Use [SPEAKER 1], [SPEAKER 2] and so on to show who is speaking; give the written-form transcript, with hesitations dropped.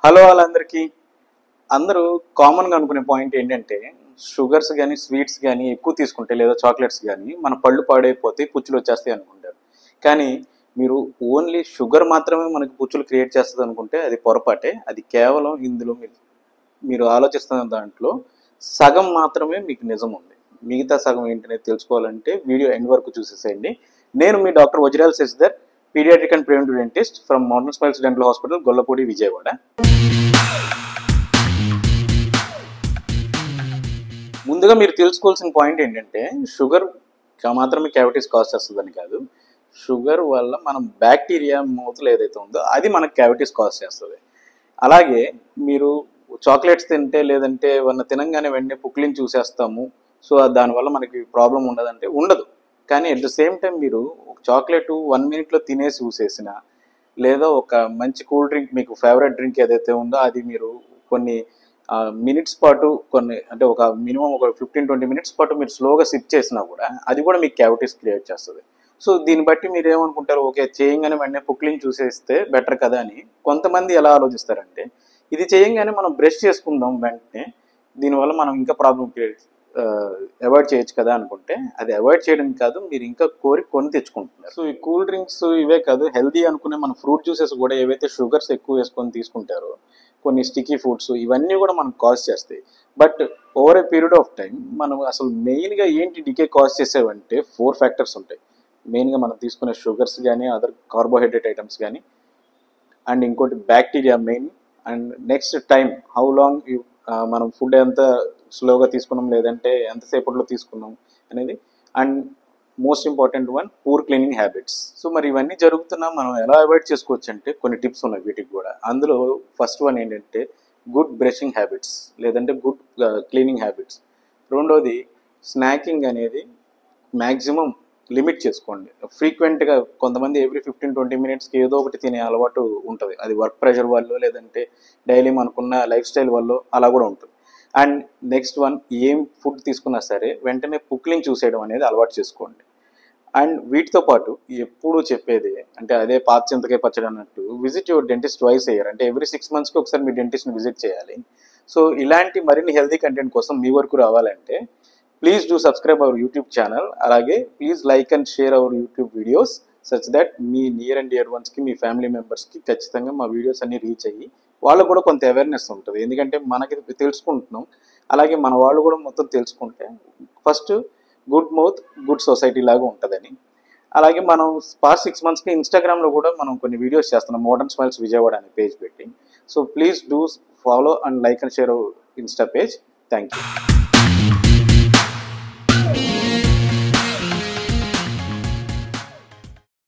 [SPEAKER 1] Hello వాళ్ళందరికీ. అందరూ కామన్గా అనుకునే పాయింట్ ఏంటంటే షుగర్స్ కానీ స్వీట్స్ కానీ ఎక్కువ తీసుకుంటే లేదా చాక్లెట్స్ కానీ మన పళ్ళు పాడైపోతే పుచ్చులు వచ్చేస్తాయి అనుకుంటారు. కానీ మీరు ఓన్లీ షుగర్ మాత్రమే మనకి పుచ్చులు క్రియేట్ చేస్తుంది అనుకుంటే అది పొరపాటే. అది కేవలం ఇందులో మీరు ఆలోచిస్తున్న దాంట్లో సగం మాత్రమే మీకు నిజం ఉంది. మిగతా సగం ఏంటనేది తెలుసుకోవాలంటే వీడియో ఎండ్ వరకు చూసేసేయండి. నేను మీ doctor Vajral Sasidhar, paediatric and preventive dentist from Modern Smiles dental hospital, Gollapudi, Vijayawada. ముందుగా మీరు తెలుసుకోవాల్సిన పాయింట్ ఏంటంటే షుగర్ మాత్రమే క్యావిటీస్ కాజ్ చేస్తుందని కాదు. షుగర్ వల్ల మనం బ్యాక్టీరియా మూతలు ఏదైతే ఉందో అది మనకు క్యావిటీస్ కాజ్ చేస్తుంది. అలాగే మీరు చాక్లెట్స్ తింటే లేదంటే ఏమన్నా తినంగానే వెంటనే పుక్లిని చూసేస్తాము, సో దానివల్ల మనకి ప్రాబ్లం ఉండదంటే ఉండదు. కానీ అట్ ద సేమ్ టైం మీరు ఒక చాక్లెట్ 1 minute తినేసి చూసేసిన, లేదా ఒక మంచి కూల్ డ్రింక్ మీకు ఫేవరెట్ డ్రింక్ ఏదైతే ఉందో అది మీరు కొన్ని మినిట్స్ పాటు కొన్ని అంటే ఒక మినిమం ఒక 15-20 minutes పాటు మీరు స్లోగా సిప్ చేసినా కూడా అది కూడా మీకు క్యావిటీస్ క్రియేట్ చేస్తుంది. సో దీన్ని బట్టి మీరు ఏమనుకుంటారు, ఓకే చేయంగానే వెంటనే పుక్లింగ్ చూసేస్తే బెటర్ కదా అని. కొంతమంది ఎలా ఆలోచిస్తారంటే ఇది చేయంగానే మనం బ్రష్ చేసుకుందాం వెంటనే, దీనివల్ల మనం ఇంకా ప్రాబ్లం అవాయిడ్ చేయొచ్చు కదా అనుకుంటే అది అవాయిడ్ చేయడం కాదు, మీరు ఇంకా కొని తెచ్చుకుంటున్నారు. సో ఈ కూల్ డ్రింక్స్ ఇవే కాదు, హెల్దీ అనుకునే మన ఫ్రూట్ జ్యూసెస్ కూడా ఏవైతే షుగర్స్ ఎక్కువ వేసుకొని తీసుకుంటారో కొన్ని స్టికీ ఫుడ్స్ ఇవన్నీ కూడా మనకు కాజ్ చేస్తాయి. But over a period of time మనం అసలు మెయిన్గా ఏంటి డికే కాజ్ చేసేవంటే 4 factors ఉంటాయి. మెయిన్గా మనం తీసుకునే షుగర్స్ కానీ అదర్ కార్బోహైడ్రేట్ ఐటమ్స్ కానీ, అండ్ ఇంకోటి bacteria main, and next time how long మనం ఫుడ్ ఎంత స్లోగా తీసుకున్నాం లేదంటే ఎంతసేపట్లో తీసుకున్నాం అనేది, and most important one poor cleaning habits. So మరి ఇవన్నీ జరుగుతున్నా మనం ఎలా అవాయిడ్ చేసుకోవచ్చు అంటే కొన్ని టిప్స్ ఉన్నాయి వీటికి కూడా. అందులో ఫస్ట్ వన్ ఏంటంటే గుడ్ బ్రషింగ్ హ్యాబిట్స్ లేదంటే గుడ్ క్లీనింగ్ హ్యాబిట్స్. రెండోది స్నాకింగ్ అనేది మ్యాక్సిమం లిమిట్ చేసుకోండి. ఫ్రీక్వెంట్గా కొంతమంది ఎవ్రీ 15-20 minutesకి ఏదో ఒకటి తినే అలవాటు ఉంటుంది. అది వర్క్ ప్రెషర్ వల్ల లేదంటే డైలీ మనకున్న లైఫ్ స్టైల్ వల్ల అలా కూడా ఉంటుంది. అండ్ నెక్స్ట్ వన్, ఏం ఫుడ్ తీసుకున్నా సరే వెంటనే పుక్లింగ్ చూసేయడం అనేది అలవాటు చేసుకోండి. అండ్ వీటితో పాటు ఎప్పుడూ చెప్పేది అంటే అదే పాత చింతకాయ పచ్చడి అన్నట్టు visit your dentist twice year, అంటే ఎవ్రీ 6 monthsకి ఒకసారి మీ డెంటిస్ట్ని విజిట్ చేయాలి. సో ఇలాంటి మరిన్ని హెల్తీ కంటెంట్ కోసం మీ వరకు రావాలంటే please do subscribe our YouTube channel. అలాగే please like and share our YouTube videos such that మీ నియర్ అండ్ డియర్ వన్స్కి మీ ఫ్యామిలీ మెంబర్స్కి ఖచ్చితంగా మా వీడియోస్ అన్ని రీచ్ అయ్యి వాళ్ళకు కూడా కొంత అవేర్నెస్ ఉంటుంది. ఎందుకంటే మనకి తెలుసుకుంటున్నాం, అలాగే మన వాళ్ళు కూడా మొత్తం తెలుసుకుంటే first good mouth good society లాగా ఉంటుందని. అలాగే మనం పాస్ట్ 6 monthsకి ఇన్స్టాగ్రామ్లో కూడా మనం కొన్ని వీడియోస్ చేస్తున్నాం, మోడర్న్ స్మైల్స్ విజయవాడ అనే పేజ్ పెట్టి. So please do follow and like and share Insta page. Thank you.